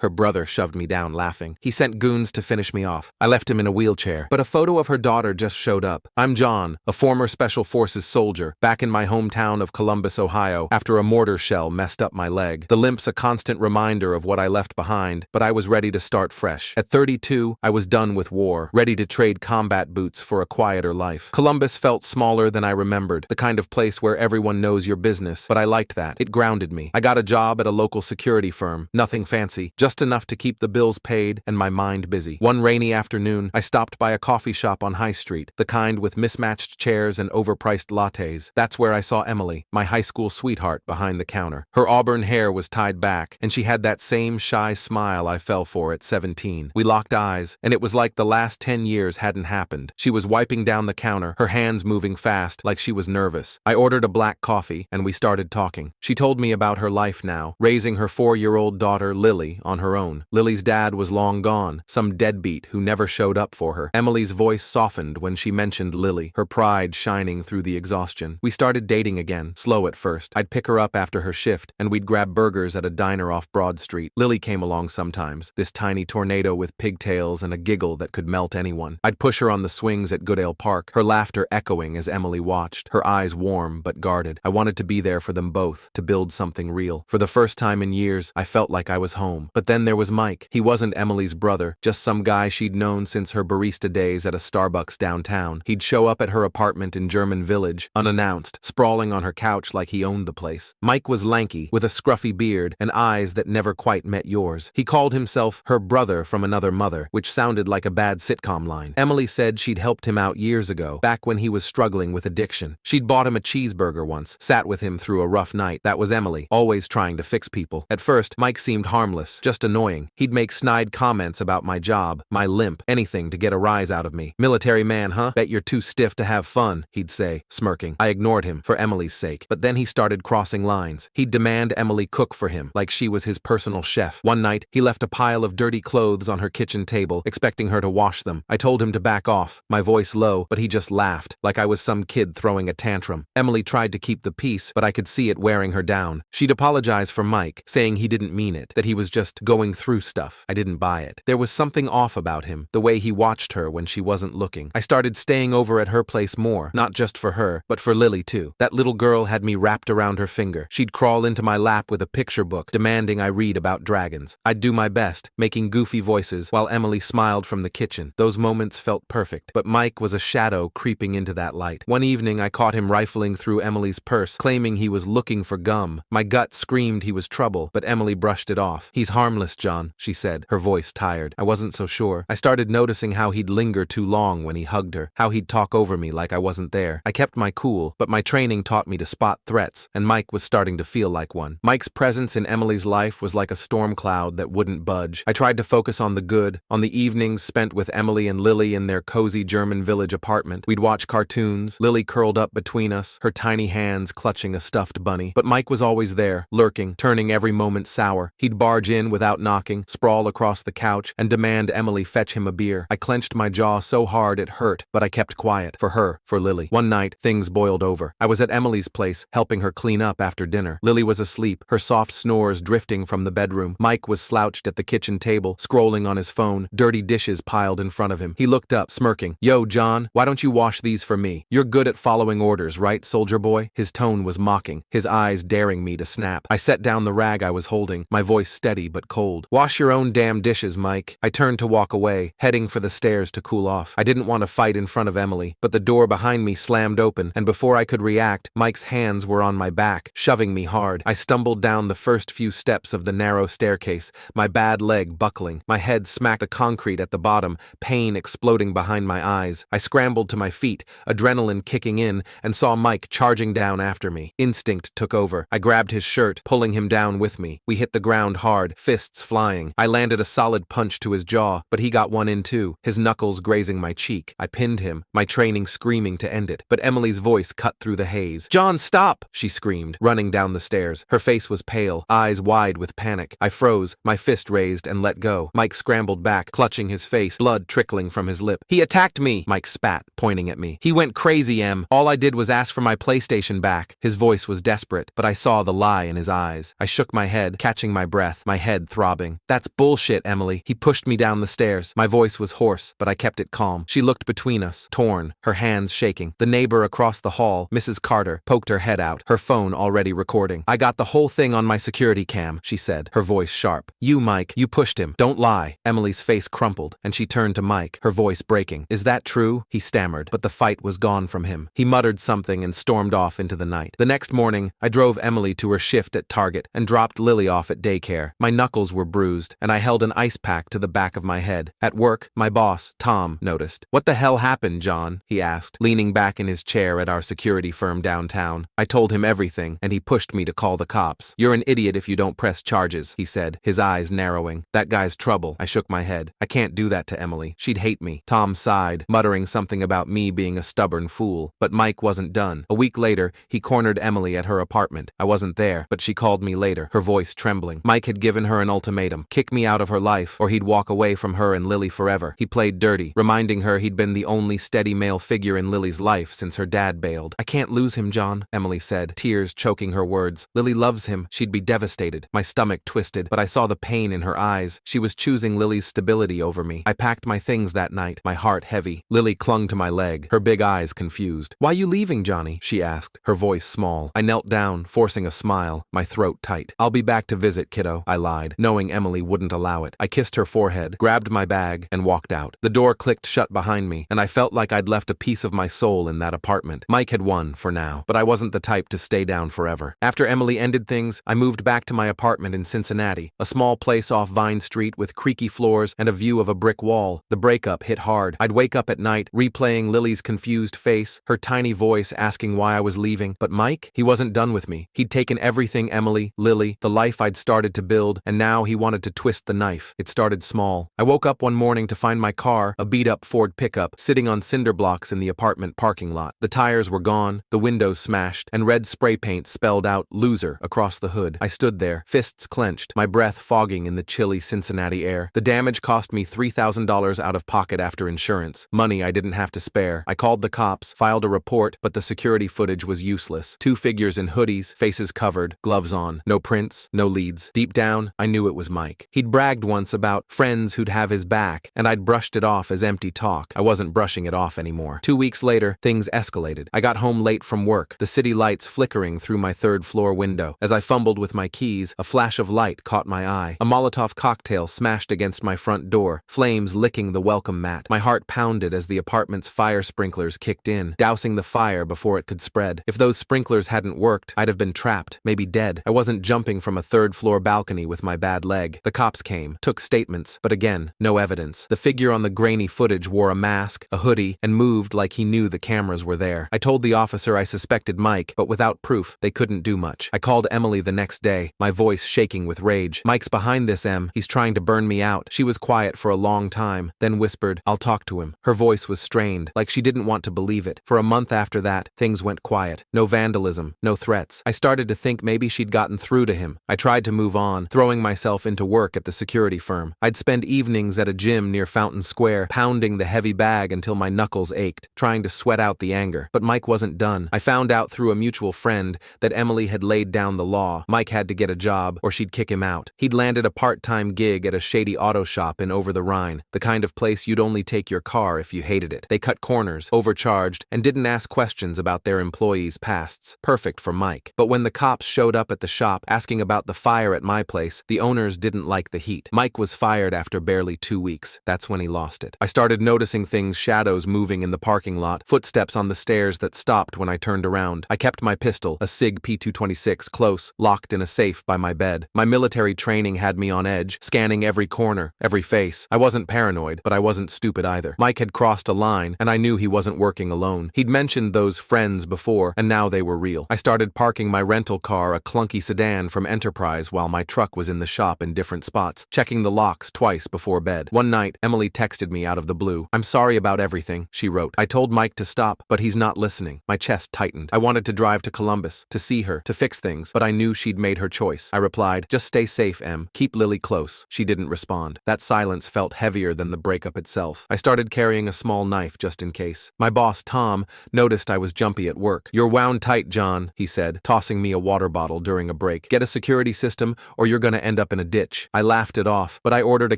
Her brother shoved me down laughing. He sent goons to finish me off. I left him in a wheelchair, but a photo of her daughter just showed up. I'm John, a former Special Forces soldier, back in my hometown of Columbus, Ohio, after a mortar shell messed up my leg. The limp's a constant reminder of what I left behind, but I was ready to start fresh. At 32, I was done with war, ready to trade combat boots for a quieter life. Columbus felt smaller than I remembered, the kind of place where everyone knows your business, but I liked that. It grounded me. I got a job at a local security firm, nothing fancy, just enough to keep the bills paid and my mind busy. One rainy afternoon, I stopped by a coffee shop on High Street, the kind with mismatched chairs and overpriced lattes. That's where I saw Emily, my high school sweetheart, behind the counter. Her auburn hair was tied back, and she had that same shy smile I fell for at 17. We locked eyes, and it was like the last 10 years hadn't happened. She was wiping down the counter, her hands moving fast, like she was nervous. I ordered a black coffee, and we started talking. She told me about her life now, raising her 4-year-old daughter, Lily, on her own. Lily's dad was long gone, some deadbeat who never showed up for her. Emily's voice softened when she mentioned Lily, her pride shining through the exhaustion. We started dating again, slow at first. I'd pick her up after her shift, and we'd grab burgers at a diner off Broad Street. Lily came along sometimes, this tiny tornado with pigtails and a giggle that could melt anyone. I'd push her on the swings at Goodale Park, her laughter echoing as Emily watched, her eyes warm but guarded. I wanted to be there for them both, to build something real. For the first time in years, I felt like I was home. But then there was Mike. He wasn't Emily's brother, just some guy she'd known since her barista days at a Starbucks downtown. He'd show up at her apartment in German Village, unannounced, sprawling on her couch like he owned the place. Mike was lanky, with a scruffy beard and eyes that never quite met yours. He called himself her brother from another mother, which sounded like a bad sitcom line. Emily said she'd helped him out years ago, back when he was struggling with addiction. She'd bought him a cheeseburger once, sat with him through a rough night. That was Emily, always trying to fix people. At first, Mike seemed harmless, just annoying. He'd make snide comments about my job, my limp, anything to get a rise out of me. "Military man, huh? Bet you're too stiff to have fun," he'd say, smirking. I ignored him, for Emily's sake. But then he started crossing lines. He'd demand Emily cook for him, like she was his personal chef. One night, he left a pile of dirty clothes on her kitchen table, expecting her to wash them. I told him to back off, my voice low, but he just laughed, like I was some kid throwing a tantrum. Emily tried to keep the peace, but I could see it wearing her down. She'd apologize for Mike, saying he didn't mean it, that he was just going through stuff. I didn't buy it. There was something off about him, the way he watched her when she wasn't looking. I started staying over at her place more, not just for her, but for Lily too. That little girl had me wrapped around her finger. She'd crawl into my lap with a picture book, demanding I read about dragons. I'd do my best, making goofy voices, while Emily smiled from the kitchen. Those moments felt perfect, but Mike was a shadow creeping into that light. One evening, I caught him rifling through Emily's purse, claiming he was looking for gum. My gut screamed he was trouble, but Emily brushed it off. "He's harmless, John," she said, her voice tired. I wasn't so sure. I started noticing how he'd linger too long when he hugged her, how he'd talk over me like I wasn't there. I kept my cool, but my training taught me to spot threats, and Mike was starting to feel like one. Mike's presence in Emily's life was like a storm cloud that wouldn't budge. I tried to focus on the good, on the evenings spent with Emily and Lily in their cozy German Village apartment. We'd watch cartoons, Lily curled up between us, her tiny hands clutching a stuffed bunny. But Mike was always there, lurking, turning every moment sour. He'd barge in without knocking, sprawl across the couch, and demand Emily fetch him a beer. I clenched my jaw so hard it hurt, but I kept quiet. For her, for Lily. One night, things boiled over. I was at Emily's place, helping her clean up after dinner. Lily was asleep, her soft snores drifting from the bedroom. Mike was slouched at the kitchen table, scrolling on his phone, dirty dishes piled in front of him. He looked up, smirking. "Yo, John, why don't you wash these for me? You're good at following orders, right, soldier boy?" His tone was mocking, his eyes daring me to snap. I set down the rag I was holding, my voice steady but cold. "Wash your own damn dishes, Mike." I turned to walk away, heading for the stairs to cool off. I didn't want to fight in front of Emily, but the door behind me slammed open, and before I could react, Mike's hands were on my back, shoving me hard. I stumbled down the first few steps of the narrow staircase, my bad leg buckling. My head smacked the concrete at the bottom, pain exploding behind my eyes. I scrambled to my feet, adrenaline kicking in, and saw Mike charging down after me. Instinct took over. I grabbed his shirt, pulling him down with me. We hit the ground hard, fists flying. I landed a solid punch to his jaw, but he got one in too, his knuckles grazing my cheek. I pinned him, my training screaming to end it, but Emily's voice cut through the haze. "John, stop!" she screamed, running down the stairs. Her face was pale, eyes wide with panic. I froze, my fist raised, and let go. Mike scrambled back, clutching his face, blood trickling from his lip. "He attacked me!" Mike spat, pointing at me. "He went crazy, Em. All I did was ask for my PlayStation back." His voice was desperate, but I saw the lie in his eyes. I shook my head, catching my breath, my head throbbing. That's bullshit, Emily. He pushed me down the stairs. My voice was hoarse, but I kept it calm. She looked between us, torn, her hands shaking. The neighbor across the hall, Mrs. Carter, poked her head out, her phone already recording. I got the whole thing on my security cam, she said, her voice sharp. You, Mike, you pushed him. Don't lie. Emily's face crumpled, and she turned to Mike, her voice breaking. Is that true? He stammered, but the fight was gone from him. He muttered something and stormed off into the night. The next morning, I drove Emily to her shift at Target and dropped Lily off at daycare. My knuckles were bruised, and I held an ice pack to the back of my head. At work, my boss, Tom, noticed. What the hell happened, John? He asked, leaning back in his chair at our security firm downtown. I told him everything, and he pushed me to call the cops. You're an idiot if you don't press charges, he said, his eyes narrowing. That guy's trouble. I shook my head. I can't do that to Emily. She'd hate me. Tom sighed, muttering something about me being a stubborn fool. But Mike wasn't done. A week later, he cornered Emily at her apartment. I wasn't there, but she called me later, her voice trembling. Mike had given her an ultimatum. Kick me out of her life, or he'd walk away from her and Lily forever. He played dirty, reminding her he'd been the only steady male figure in Lily's life since her dad bailed. I can't lose him, John, Emily said, tears choking her words. Lily loves him. She'd be devastated. My stomach twisted, but I saw the pain in her eyes. She was choosing Lily's stability over me. I packed my things that night, my heart heavy. Lily clung to my leg, her big eyes confused. Why you leaving, Johnny? She asked, her voice small. I knelt down, forcing a smile, my throat tight. I'll be back to visit, kiddo, I lied, knowing Emily wouldn't allow it. I kissed her forehead, grabbed my bag, and walked out. The door clicked shut behind me, and I felt like I'd left a piece of my soul in that apartment. Mike had won, for now, but I wasn't the type to stay down forever. After Emily ended things, I moved back to my apartment in Cincinnati, a small place off Vine Street with creaky floors and a view of a brick wall. The breakup hit hard. I'd wake up at night, replaying Lily's confused face, her tiny voice asking why I was leaving. But Mike? He wasn't done with me. He'd taken everything, Emily, Lily, the life I'd started to build, and now he wanted to twist the knife. It started small. I woke up one morning to find my car, a beat-up Ford pickup, sitting on cinder blocks in the apartment parking lot. The tires were gone, the windows smashed, and red spray paint spelled out "loser" across the hood. I stood there, fists clenched, my breath fogging in the chilly Cincinnati air. The damage cost me $3,000 out of pocket after insurance, money I didn't have to spare. I called the cops, filed a report, but the security footage was useless. Two figures in hoodies, faces covered, gloves on. No prints, no leads. Deep down, I knew it was Mike. He'd bragged once about friends who'd have his back, and I'd brushed it off as empty talk. I wasn't brushing it off anymore. 2 weeks later, things escalated. I got home late from work, the city lights flickering through my third-floor window. As I fumbled with my keys, a flash of light caught my eye. A Molotov cocktail smashed against my front door, flames licking the welcome mat. My heart pounded as the apartment's fire sprinklers kicked in, dousing the fire before it could spread. If those sprinklers hadn't worked, I'd have been trapped, maybe dead. I wasn't jumping from a third-floor balcony with my bad leg. The cops came, took statements, but again, no evidence. The figure on the grainy footage wore a mask, a hoodie, and moved like he knew the cameras were there. I told the officer I suspected Mike, but without proof, they couldn't do much. I called Emily the next day, my voice shaking with rage. Mike's behind this, Em. He's trying to burn me out. She was quiet for a long time, then whispered, I'll talk to him. Her voice was strained, like she didn't want to believe it. For a month after that, things went quiet. No vandalism, no threats. I started to think maybe she'd gotten through to him. I tried to move on, throwing myself into work at the security firm. I'd spend evenings at a gym near Fountain Square, pounding the heavy bag until my knuckles ached, trying to sweat out the anger. But Mike wasn't done. I found out through a mutual friend that Emily had laid down the law. Mike had to get a job, or she'd kick him out. He'd landed a part-time gig at a shady auto shop in Over the Rhine, the kind of place you'd only take your car if you hated it. They cut corners, overcharged, and didn't ask questions about their employees' pasts. Perfect for Mike. But when the cops showed up at the shop asking about the fire at my place, the owners didn't like the heat. Mike was fired after barely 2 weeks. That's when he lost it. I started noticing things, shadows moving in the parking lot, footsteps on the stairs that stopped when I turned around. I kept my pistol, a SIG P226, close, locked in a safe by my bed. My military training had me on edge, scanning every corner, every face. I wasn't paranoid, but I wasn't stupid either. Mike had crossed a line, and I knew he wasn't working alone. He'd mentioned those friends before, and now they were real. I started parking my rental car, a clunky sedan from Enterprise, while my truck was in the shop in different spots, checking the locks twice before bed. One night, Emily texted me out of the blue. I'm sorry about everything, she wrote. I told Mike to stop, but he's not listening. My chest tightened. I wanted to drive to Columbus, to see her, to fix things, but I knew she'd made her choice. I replied, just stay safe, Em. Keep Lily close. She didn't respond. That silence felt heavier than the breakup itself. I started carrying a small knife just in case. My boss, Tom, noticed I was jumpy at work. You're wound tight, John, he said, tossing me a water bottle during a break. Get a security system, or you're gonna end end up in a ditch. I laughed it off, but I ordered a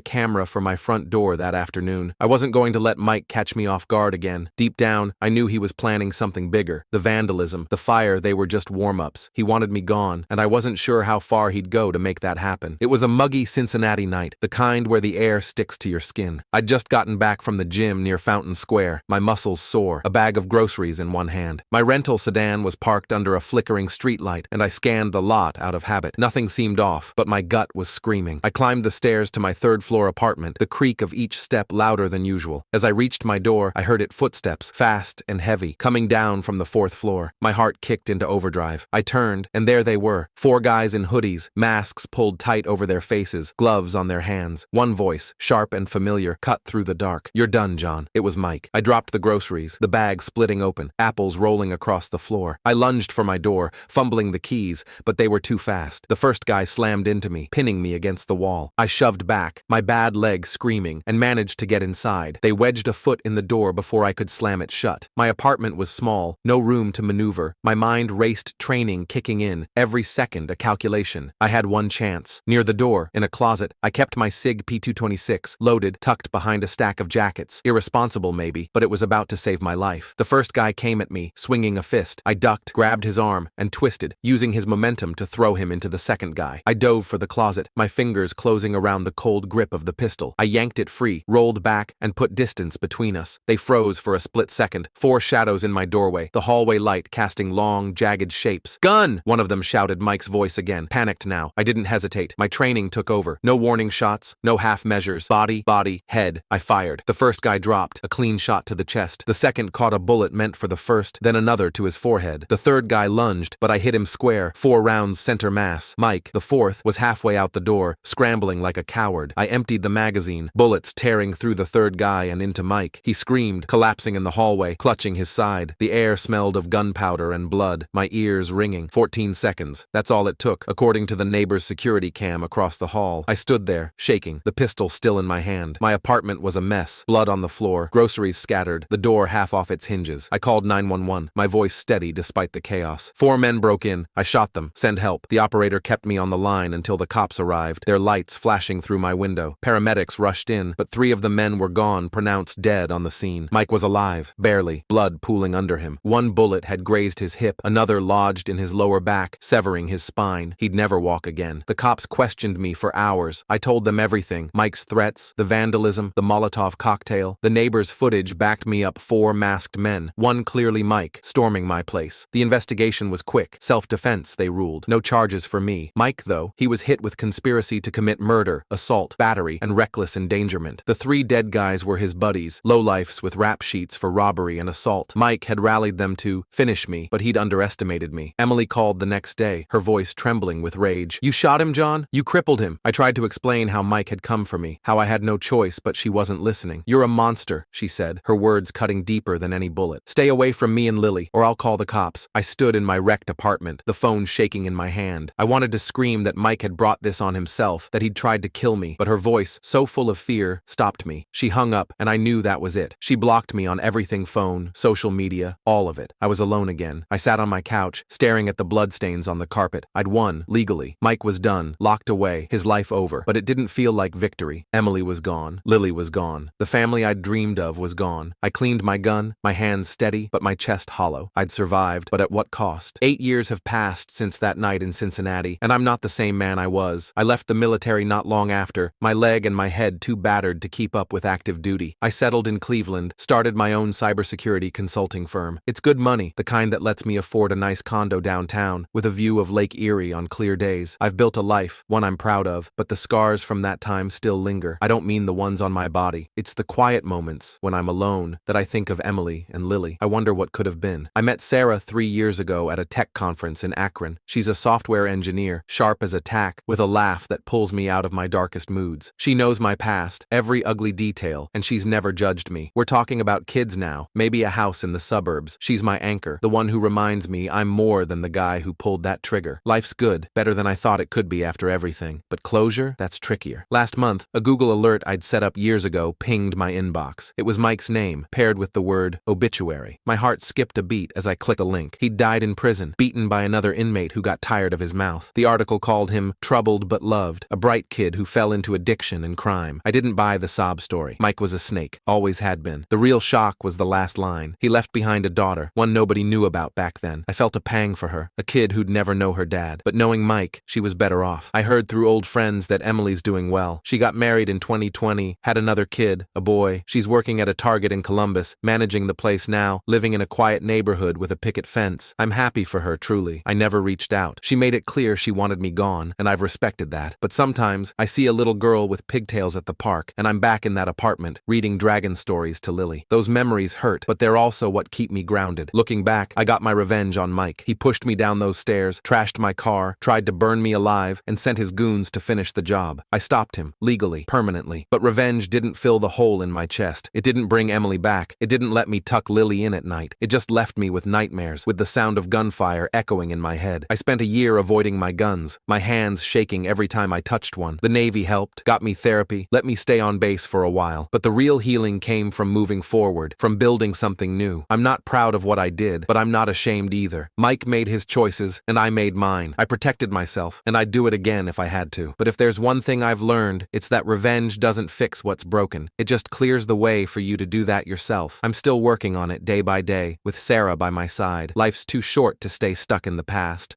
camera for my front door that afternoon. I wasn't going to let Mike catch me off guard again. Deep down, I knew he was planning something bigger. The vandalism, the fire, they were just warm-ups. He wanted me gone, and I wasn't sure how far he'd go to make that happen. It was a muggy Cincinnati night, the kind where the air sticks to your skin. I'd just gotten back from the gym near Fountain Square, my muscles sore, a bag of groceries in one hand. My rental sedan was parked under a flickering streetlight, and I scanned the lot out of habit. Nothing seemed off, but my gut was screaming. I climbed the stairs to my third-floor apartment, the creak of each step louder than usual. As I reached my door, I heard footsteps, fast and heavy, coming down from the fourth floor. My heart kicked into overdrive. I turned, and there they were. 4 guys in hoodies, masks pulled tight over their faces, gloves on their hands. One voice, sharp and familiar, cut through the dark. "You're done, John." It was Mike. I dropped the groceries, the bag splitting open, apples rolling across the floor. I lunged for my door, fumbling the keys, but they were too fast. The first guy slammed into me, pinning me against the wall. I shoved back, my bad leg screaming, and managed to get inside. They wedged a foot in the door before I could slam it shut. My apartment was small, no room to maneuver. My mind raced, training kicking in, every second a calculation. I had one chance. Near the door, in a closet, I kept my SIG P226, loaded, tucked behind a stack of jackets. Irresponsible maybe, but it was about to save my life. The first guy came at me, swinging a fist. I ducked, grabbed his arm, and twisted, using his momentum to throw him into the second guy. I dove for the closet, my fingers closing around the cold grip of the pistol. I yanked it free, rolled back, and put distance between us. They froze for a split second, 4 shadows in my doorway, the hallway light casting long, jagged shapes. "Gun!" One of them shouted, Mike's voice again. Panicked now. I didn't hesitate. My training took over. No warning shots, no half measures. Body, head. I fired. The first guy dropped, a clean shot to the chest. The second caught a bullet meant for the first, then another to his forehead. The third guy lunged, but I hit him square, 4 rounds center mass. Mike, the fourth, was halfway out the door, scrambling like a coward. I emptied the magazine, bullets tearing through the third guy and into Mike. He screamed, collapsing in the hallway, clutching his side. The air smelled of gunpowder and blood, my ears ringing. 14 seconds. That's all it took, according to the neighbor's security cam across the hall. I stood there, shaking, the pistol still in my hand. My apartment was a mess, blood on the floor, groceries scattered, the door half off its hinges. I called 911, my voice steady despite the chaos. 4 men broke in. I shot them. Send help. The operator kept me on the line until the cops arrived, their lights flashing through my window. Paramedics rushed in, but 3 of the men were gone, pronounced dead on the scene. Mike was alive, barely, blood pooling under him. 1 bullet had grazed his hip, another lodged in his lower back, severing his spine. He'd never walk again. The cops questioned me for hours. I told them everything. Mike's threats, the vandalism, the Molotov cocktail. The neighbor's footage backed me up 4 masked men, one clearly Mike, storming my place. The investigation was quick. Self-defense, they ruled. No charges for me. Mike, though, he was hit with conspiracy to commit murder, assault, battery, and reckless endangerment. The 3 dead guys were his buddies, lowlifes with rap sheets for robbery and assault. Mike had rallied them to finish me, but he'd underestimated me. Emily called the next day, her voice trembling with rage. "You shot him, John? You crippled him." I tried to explain how Mike had come for me, how I had no choice, but she wasn't listening. "You're a monster," she said, her words cutting deeper than any bullet. "Stay away from me and Lily, or I'll call the cops." I stood in my wrecked apartment, the phone shaking in my hand. I wanted to scream that Mike had brought this on himself, that he'd tried to kill me, but her voice, so full of fear, stopped me. She hung up, and I knew that was it. She blocked me on everything: phone, social media, all of it. I was alone again. I sat on my couch, staring at the bloodstains on the carpet. I'd won, legally. Mike was done, locked away, his life over. But it didn't feel like victory. Emily was gone. Lily was gone. The family I'd dreamed of was gone. I cleaned my gun, my hands steady, but my chest hollow. I'd survived, but at what cost? 8 years have passed since that night in Cincinnati, and I'm not the same man I was. I left the military not long after, my leg and my head too battered to keep up with active duty. I settled in Cleveland, started my own cybersecurity consulting firm. It's good money, the kind that lets me afford a nice condo downtown, with a view of Lake Erie on clear days. I've built a life, one I'm proud of, but the scars from that time still linger. I don't mean the ones on my body. It's the quiet moments, when I'm alone, that I think of Emily and Lily. I wonder what could have been. I met Sarah 3 years ago at a tech conference in Akron. She's a software engineer, sharp as a tack, with a laugh that pulls me out of my darkest moods. She knows my past, every ugly detail, and she's never judged me. We're talking about kids now, maybe a house in the suburbs. She's my anchor, the one who reminds me I'm more than the guy who pulled that trigger. Life's good, better than I thought it could be after everything. But closure? That's trickier. Last month, a Google alert I'd set up years ago pinged my inbox. It was Mike's name, paired with the word obituary. My heart skipped a beat as I clicked the link. He'd died in prison, beaten by another inmate who got tired of his mouth. The article called him trouble troubled but loved, a bright kid who fell into addiction and crime. I didn't buy the sob story. Mike was a snake, always had been. The real shock was the last line. He left behind a daughter, one nobody knew about back then. I felt a pang for her, a kid who'd never know her dad. But knowing Mike, she was better off. I heard through old friends that Emily's doing well. She got married in 2020, had another kid, a boy. She's working at a Target in Columbus, managing the place now, living in a quiet neighborhood with a picket fence. I'm happy for her, truly. I never reached out. She made it clear she wanted me gone, and I've respected that. But sometimes, I see a little girl with pigtails at the park, and I'm back in that apartment, reading dragon stories to Lily. Those memories hurt, but they're also what keep me grounded. Looking back, I got my revenge on Mike. He pushed me down those stairs, trashed my car, tried to burn me alive, and sent his goons to finish the job. I stopped him, legally, permanently. But revenge didn't fill the hole in my chest. It didn't bring Emily back. It didn't let me tuck Lily in at night. It just left me with nightmares, with the sound of gunfire echoing in my head. I spent a year avoiding my guns, my hands shaking every time I touched one. The Navy helped, got me therapy, let me stay on base for a while. But the real healing came from moving forward, from building something new. I'm not proud of what I did, but I'm not ashamed either. Mike made his choices, and I made mine. I protected myself, and I'd do it again if I had to. But if there's one thing I've learned, it's that revenge doesn't fix what's broken. It just clears the way for you to do that yourself. I'm still working on it day by day, with Sarah by my side. Life's too short to stay stuck in the past.